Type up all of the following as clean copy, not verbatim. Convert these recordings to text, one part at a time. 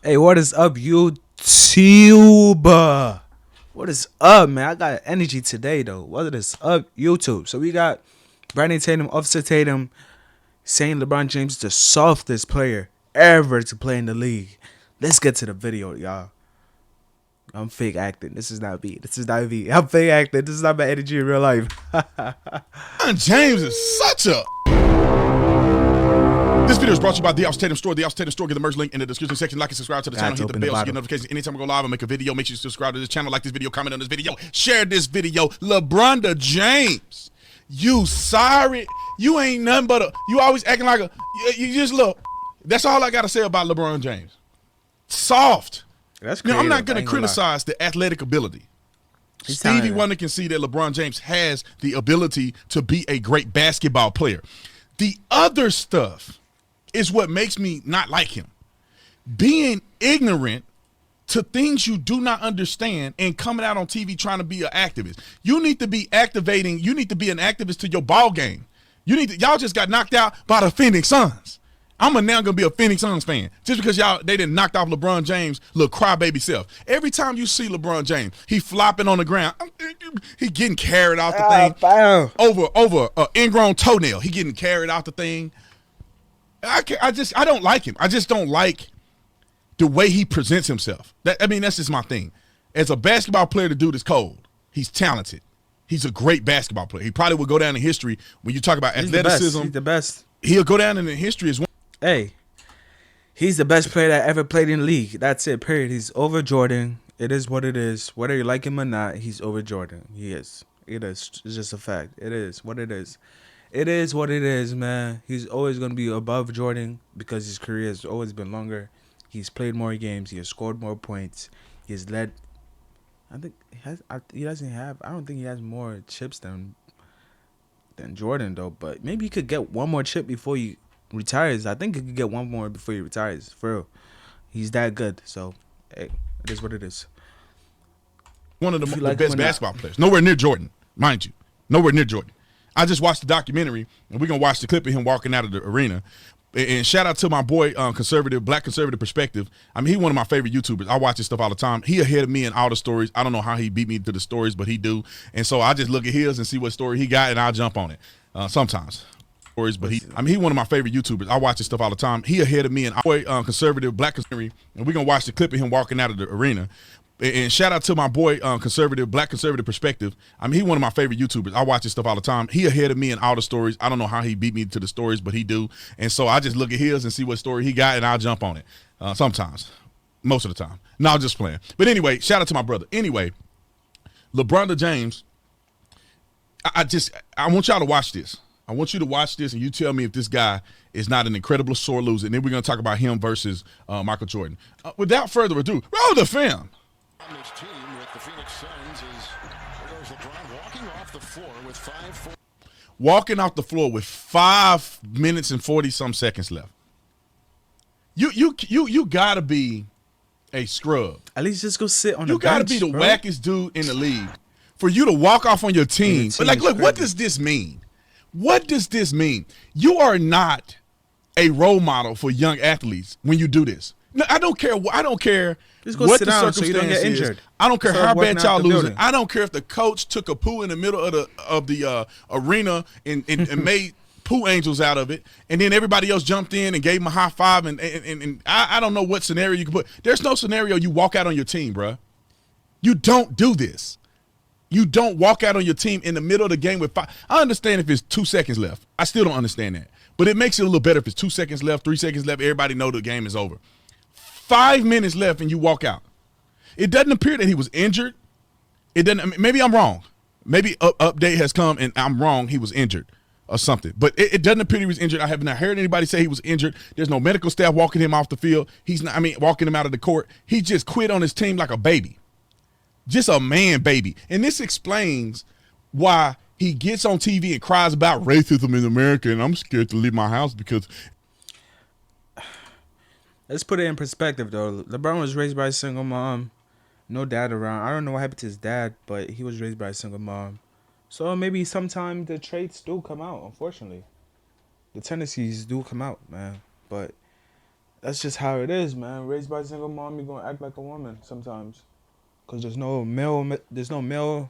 Hey, what is up, YouTube? What is up, man? I got energy today, though. What is up, YouTube? So we got Brandon Tatum, Officer Tatum, saying LeBron James is the softest player ever to play in the league. Let's get to the video, y'all. I'm fake acting. This is not me. This is not me. I'm fake acting. This is not my energy in real life. James is such a... This video is brought to you by the Officer Tatum Store. The Officer Tatum Store. Get the merch link in the description section. Like and subscribe to the channel. Hit the bell so you get notifications anytime we go live and make a video. Make sure you subscribe to this channel, like this video, comment on this video, share this video. LeBron James, you sorry. You ain't nothing but a... You always acting like a... You just look. That's all I got to say about LeBron James. Soft. That's crazy. Now, I'm not going to criticize the athletic ability. Stevie Wonder can see that LeBron James has the ability to be a great basketball player. The other stuff is what makes me not like him. Being ignorant to things you do not understand and coming out on TV trying to be an activist. You need to be activating. You need to be an activist to your ball game. Y'all just got knocked out by the Phoenix Suns. I'm now gonna be a Phoenix Suns fan just because they didn't knocked off LeBron James' little crybaby self. Every time you see LeBron James, he flopping on the ground. He getting carried out the thing over an ingrown toenail. He getting carried out the thing. I don't like him. I just don't like the way he presents himself. That's just my thing. As a basketball player, the dude is cold. He's talented. He's a great basketball player. He probably will go down in history when you talk about athleticism. He's the best. He'll go down in the history as one. Hey, he's the best player that ever played in the league. That's it, period. He's over Jordan. It is what it is. Whether you like him or not, he's over Jordan. He is. It is. It's just a fact. It is what it is. It is what it is, man. He's always going to be above Jordan because his career has always been longer. He's played more games. He has scored more points. He has led. I think he doesn't have. I don't think he has more chips than Jordan, though. But maybe he could get one more chip before he retires. I think he could get one more before he retires. For real, he's that good. So, hey, it is what it is. One of the best basketball players. Nowhere near Jordan, mind you. Nowhere near Jordan. I just watched the documentary, and we're gonna watch the clip of him walking out of the arena. And shout out to my boy, Black Conservative Perspective. He one of my favorite YouTubers. I watch his stuff all the time. He ahead of me in all the stories. I don't know how he beat me to the stories, but he do. And so I just look at his and see what story he got, and I'll jump on it sometimes. But he one of my favorite YouTubers. I watch his stuff all the time. He ahead of me in boy, Black Conservative, and we're gonna watch the clip of him walking out of the arena. And shout out to my boy, Black Conservative Perspective. He one of my favorite YouTubers. I watch his stuff all the time. He ahead of me in all the stories. I don't know how he beat me to the stories, but he do. And so I just look at his and see what story he got, and I'll jump on it. Sometimes, most of the time. No, I'm just playing. But anyway, shout out to my brother. Anyway, LeBron James. I want y'all to watch this. I want you to watch this, and you tell me if this guy is not an incredible sore loser. And then we're gonna talk about him versus Michael Jordan. Without further ado, roll the film. On this team with the Phoenix Suns is LeBron walking off the floor with 5 Walking off the floor with 5 minutes and 40-some seconds left. You gotta be a scrub. At least just go sit on the bench. You gotta be the wackest dude in the league for you to walk off on your team. But look, what does this mean? What does this mean? You are not a role model for young athletes when you do this. No, I don't care. I don't care what the circumstance so you don't get injured. I don't care how bad y'all losing. I don't care if the coach took a poo in the middle of the arena and made poo angels out of it, and then everybody else jumped in and gave him a high five. And I don't know what scenario you can put. There's no scenario you walk out on your team, bruh. You don't do this. You don't walk out on your team in the middle of the game with 5. I understand if it's 2 seconds left. I still don't understand that. But it makes it a little better if it's 2 seconds left, 3 seconds left. Everybody know the game is over. 5 minutes left and you walk out. It doesn't appear that he was injured. It doesn't. Maybe I'm wrong. Maybe update has come and I'm wrong. He was injured or something. But it doesn't appear he was injured. I have not heard anybody say he was injured. There's no medical staff walking him off the field. He's not. Walking him out of the court. He just quit on his team like a baby. Just a man baby. And this explains why he gets on TV and cries about racism in America and I'm scared to leave my house because. Let's put it in perspective, though. LeBron was raised by a single mom. No dad around. I don't know what happened to his dad, but he was raised by a single mom. So maybe sometimes the traits do come out, unfortunately. The tendencies do come out, man. But That's just how it is, man. Raised by a single mom, you're gonna act like a woman sometimes, cause there's no male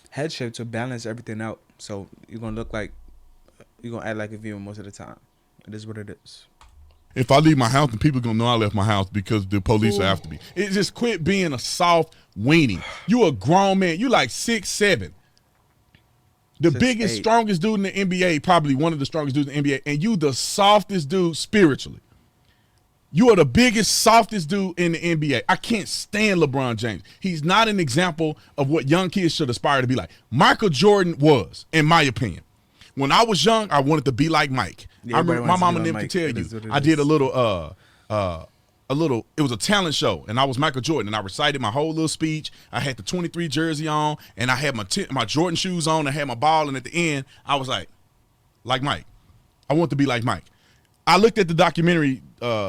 headship to balance everything out. So you're gonna act like a female most of the time. It is what it is. If I leave my house, then people gonna know I left my house because the police are after me. It just quit being a soft weenie. You a grown man. You like 6'7". The 6'8". biggest, strongest dude in the NBA, probably one of the strongest dudes in the NBA, and you the softest dude spiritually. You are the biggest, softest dude in the NBA. I can't stand LeBron James. He's not an example of what young kids should aspire to be like. Michael Jordan was, in my opinion. When I was young, I wanted to be like Mike. Yeah, I remember my mama never could tell It you. is what it I did is. it was a talent show, and I was Michael Jordan, and I recited my whole little speech. I had the 23 jersey on, and I had my Jordan shoes on, and I had my ball, and at the end, I was like Mike. I want to be like Mike. I looked at the documentary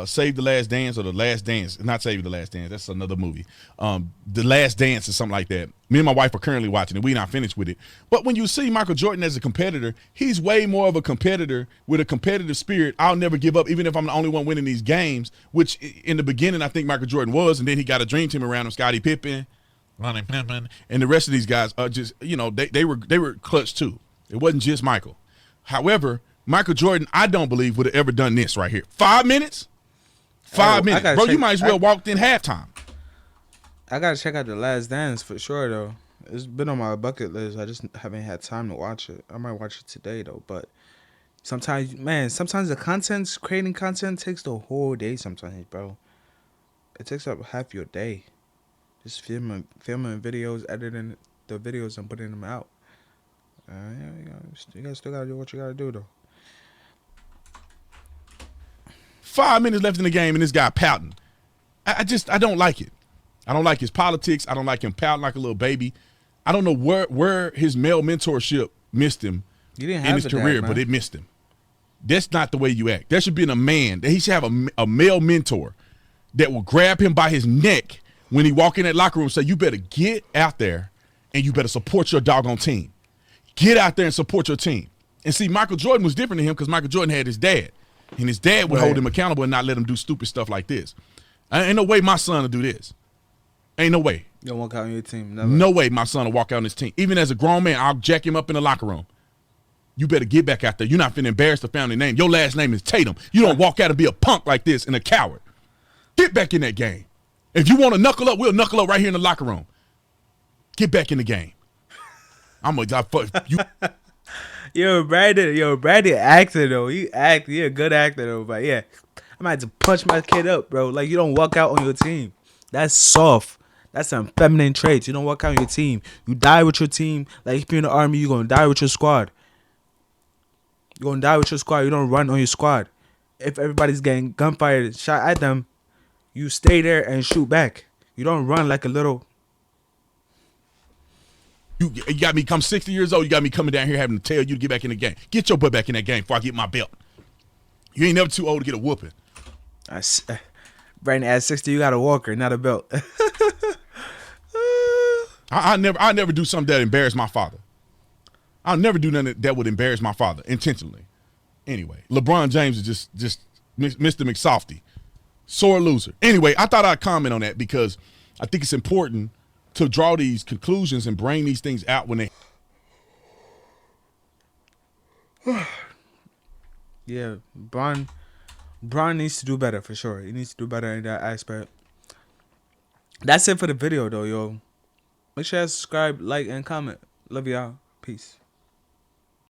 Save the Last Dance, or The Last Dance. Not Save the Last Dance. That's another movie. The Last Dance or something like that. Me and my wife are currently watching it. We're not finished with it. But when you see Michael Jordan as a competitor, he's way more of a competitor with a competitive spirit. I'll never give up, even if I'm the only one winning these games, which in the beginning I think Michael Jordan was, and then he got a dream team around him, Scottie Pippen, Ronnie Pippen, and the rest of these guys are just, they were clutch too. It wasn't just Michael. However, Michael Jordan, I don't believe, would have ever done this right here. 5 minutes? 5 minutes. Bro, you might as well walked in halftime. I gotta check out The Last Dance for sure, though. It's been on my bucket list. I just haven't had time to watch it. I might watch it today, though. But sometimes creating content takes the whole day sometimes, bro. It takes up half your day. Just filming videos, editing the videos, and putting them out. You guys still gotta do what you gotta do, though. 5 minutes left in the game, and this guy pouting. I don't like it. I don't like his politics. I don't like him pouting like a little baby. I don't know where his male mentorship missed him in his career, but it missed him. That's not the way you act. There should be a man. He should have a male mentor that will grab him by his neck when he walk in that locker room and say, you better get out there and you better support your doggone team. Get out there and support your team. And see, Michael Jordan was different than him because Michael Jordan had his dad. And his dad would hold him accountable and not let him do stupid stuff like this. Ain't no way my son will do this. Ain't no way. You don't walk out on your team. Never. No way my son will walk out on his team. Even as a grown man, I'll jack him up in the locker room. You better get back out there. You're not finna embarrass the family name. Your last name is Tatum. You don't walk out and be a punk like this and a coward. Get back in that game. If you want to knuckle up, we'll knuckle up right here in the locker room. Get back in the game. I'm going to fuck you. Yo, Brandon actor though. You're a good actor though. But yeah, I might have to punch my kid up, bro. Like, you don't walk out on your team. That's soft. That's some feminine traits. You don't walk out on your team. You die with your team. Like, if you're in the army, you're gonna die with your squad. You're gonna die with your squad. You don't run on your squad. If everybody's getting gunfire shot at them, you stay there and shoot back. You don't run like a little. You got me come 60 years old. You got me coming down here having to tell you to get back in the game. Get your butt back in that game before I get my belt. You ain't never too old to get a whooping. Brandon, at 60, you got a walker, not a belt. I never do something that embarrass my father. I'll never do nothing that would embarrass my father intentionally. Anyway, LeBron James is just Mr. McSofty. Sore loser. Anyway, I thought I'd comment on that because I think it's important to draw these conclusions and bring these things out when they. Yeah, Bron needs to do better for sure. He needs to do better in that aspect. That's it for the video though, yo. Make sure you subscribe, like, and comment. Love y'all. Peace.